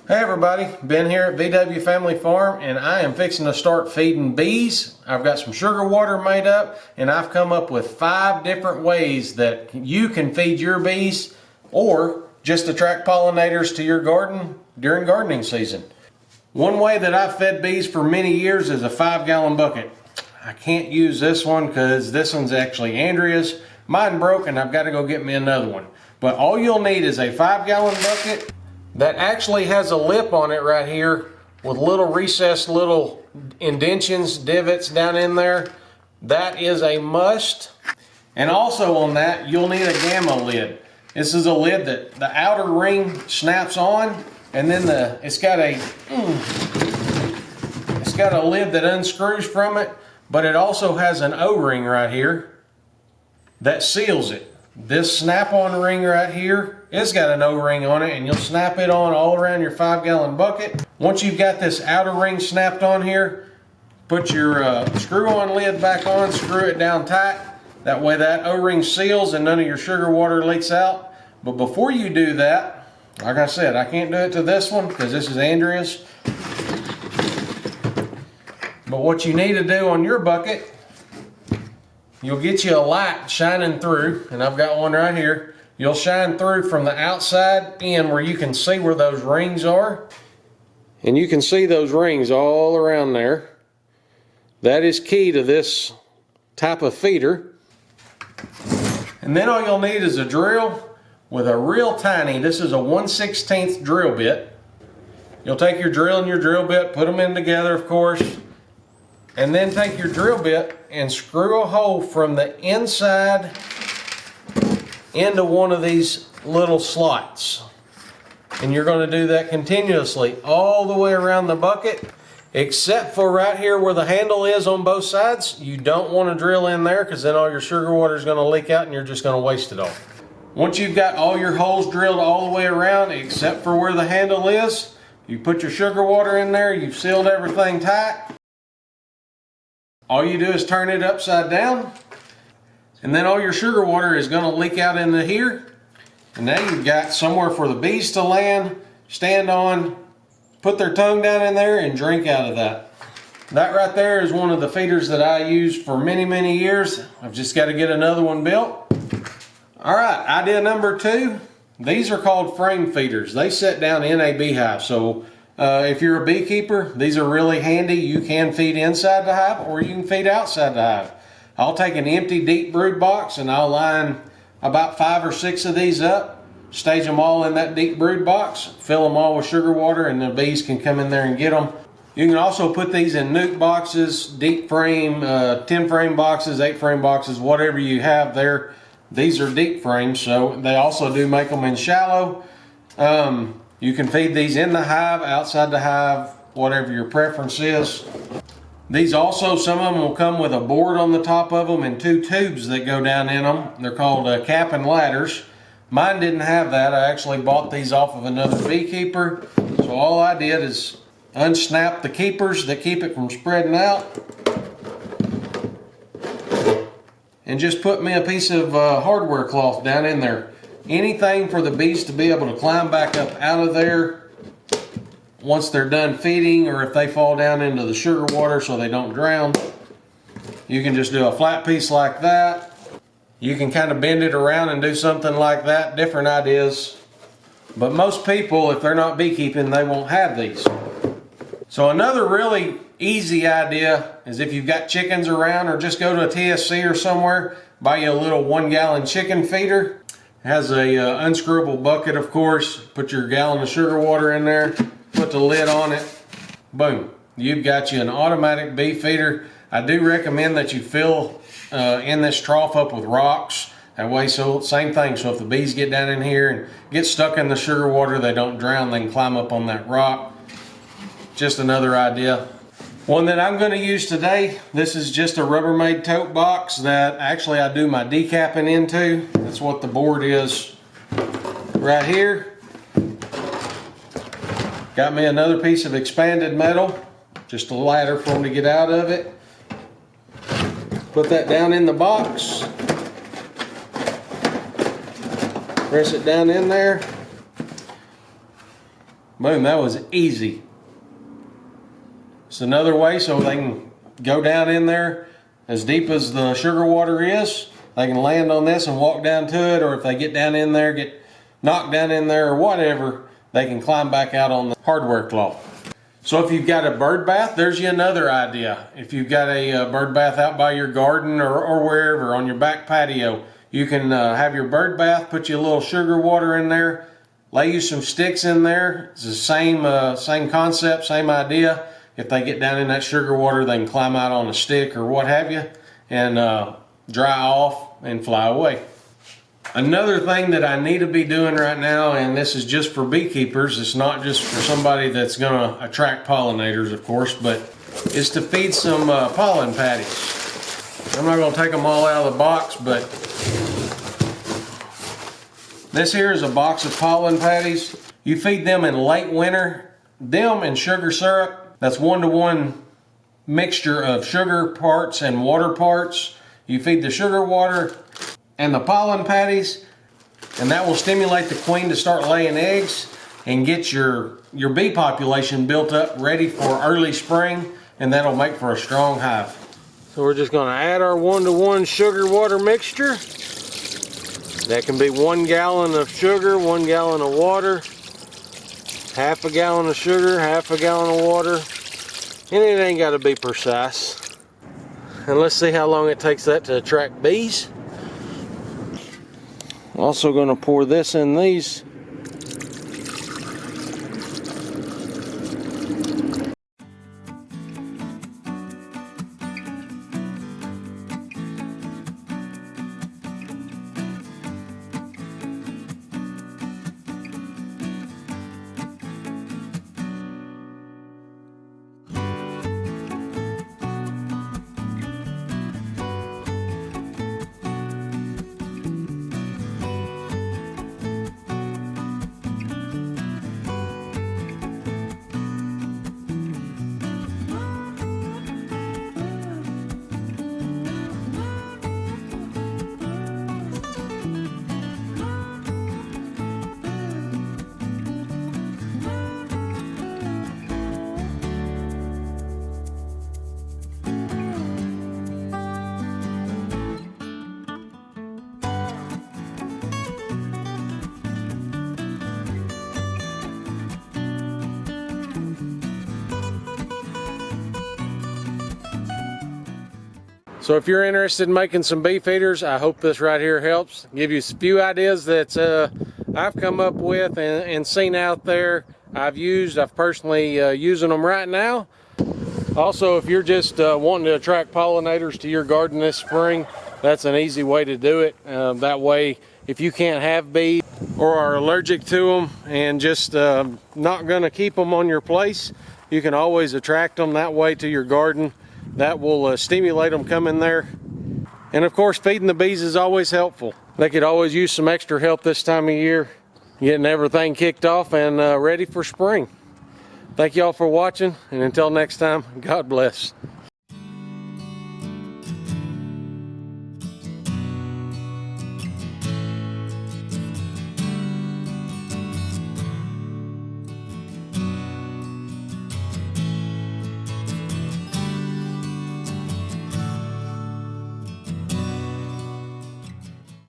Hey everybody, Ben here at VW Family Farm, and I am fixing to start feeding bees. I've got some sugar water made up, and I've come up with 5 different ways that you can feed your bees or just attract pollinators to your garden during gardening season. One way that I've fed bees for many years is a 5-gallon bucket. I can't use this one because this one's actually Andrea's. Mine broke and I've got to go get me another one. But all you'll need is a 5-gallon bucket that actually has a lip on it right here with little recessed little indentions, divots down in there. That is a must. And also on that, you'll need a gamma lid. This is a lid that the outer ring snaps on, and then it's got a lid that unscrews from it, but it also has an O-ring right here that seals it. This snap-on ring right here, it's got an O-ring on it, and you'll snap it on all around your 5-gallon bucket. Once you've got this outer ring snapped on here, put your screw-on lid back on, screw it down tight. That way that O-ring seals and none of your sugar water leaks out. But before you do that, like I said, I can't do it to this one because this is Andrea's. But what you need to do on your bucket, you'll get you a light shining through, and I've got one right here. You'll shine through from the outside in where you can see where those rings are. And you can see those rings all around there. That is key to this type of feeder. And then all you'll need is a drill with a real tiny, this is a 1/16 drill bit. You'll take your drill and your drill bit, put them in together of course, and then take your drill bit and screw a hole from the inside into one of these little slots. And you're going to do that continuously all the way around the bucket, except for right here where the handle is on both sides. You don't want to drill in there because then all your sugar water is going to leak out and you're just going to waste it all. Once you've got all your holes drilled all the way around except for where the handle is, you put your sugar water in there, you've sealed everything tight. All you do is turn it upside down, and then all your sugar water is going to leak out into here. And now you've got somewhere for the bees to land, stand on, put their tongue down in there and drink out of that. That right there is one of the feeders that I used for many, many years. I've just got to get another one built. All right, idea number 2. These are called frame feeders. They sit down in a beehive. So if you're a beekeeper, these are really handy. You can feed inside the hive or you can feed outside the hive. I'll take an empty deep brood box and I'll line about 5 or 6 of these up, stage them all in that deep brood box, fill them all with sugar water, and the bees can come in there and get them. You can also put these in nuke boxes, deep frame, 10 frame boxes, 8 frame boxes, whatever you have there. These are deep frames, so they also do make them in shallow. You can feed these in the hive, outside the hive, whatever your preference is. These also, some of them will come with a board on the top of them and 2 tubes that go down in them. They're called cap and ladders. Mine didn't have that. I actually bought these off of another beekeeper. So all I did is unsnap the keepers that keep it from spreading out, and just put me a piece of hardware cloth down in there. Anything for the bees to be able to climb back up out of there once they're done feeding, or if they fall down into the sugar water so they don't drown. You can just do a flat piece like that. You can kind of bend it around and do something like that, different ideas. But most people, if they're not beekeeping, they won't have these. So another really easy idea is if you've got chickens around, or just go to a TSC or somewhere, buy you a little 1-gallon chicken feeder. It has a unscrewable bucket, of course. Put your gallon of sugar water in there, put the lid on it, boom. You've got you an automatic bee feeder. I do recommend that you fill in this trough up with rocks. That way, so same thing, so if the bees get down in here and get stuck in the sugar water, they don't drown, they can climb up on that rock. Just another idea. One that I'm going to use today, this is just a Rubbermaid tote box that actually I do my decapping into. That's what the board is right here. Got me another piece of expanded metal, just a ladder for them to get out of it. Put that down in the box. Press it down in there. Boom, that was easy. It's another way so they can go down in there as deep as the sugar water is. They can land on this and walk down to it, or if they get down in there, get knocked down in there or whatever, they can climb back out on the hardware cloth. So if you've got a bird bath, there's you another idea. If you've got a bird bath out by your garden or wherever on your back patio, you can have your bird bath, put you a little sugar water in there, lay you some sticks in there. It's the same concept, same idea. If they get down in that sugar water, they can climb out on a stick or what have you and dry off and fly away. Another thing that I need to be doing right now, and this is just for beekeepers, it's not just for somebody that's going to attract pollinators, of course, but is to feed some pollen patties. I'm not going to take them all out of the box, but this here is a box of pollen patties. You feed them in late winter, them and sugar syrup. That's 1-to-1 mixture of sugar parts and water parts. You feed the sugar water and the pollen patties, and that will stimulate the queen to start laying eggs and get your bee population built up ready for early spring, and that'll make for a strong hive. So we're just going to add our 1-to-1 sugar water mixture. That can be 1 gallon of sugar, 1 gallon of water, half a gallon of sugar, half a gallon of water, and it ain't got to be precise. And let's see how long it takes that to attract bees. Also going to pour this in these. So if you're interested in making some bee feeders, I hope this right here helps. Give you a few ideas that I've come up with and seen out there. I've personally using them right now. Also, if you're just wanting to attract pollinators to your garden this spring, that's an easy way to do it. That way, if you can't have bees or are allergic to them and just not going to keep them on your place, you can always attract them that way to your garden. That will stimulate them coming there. And of course, feeding the bees is always helpful. They could always use some extra help this time of year, getting everything kicked off and ready for spring. Thank y'all for watching, and until next time, God bless.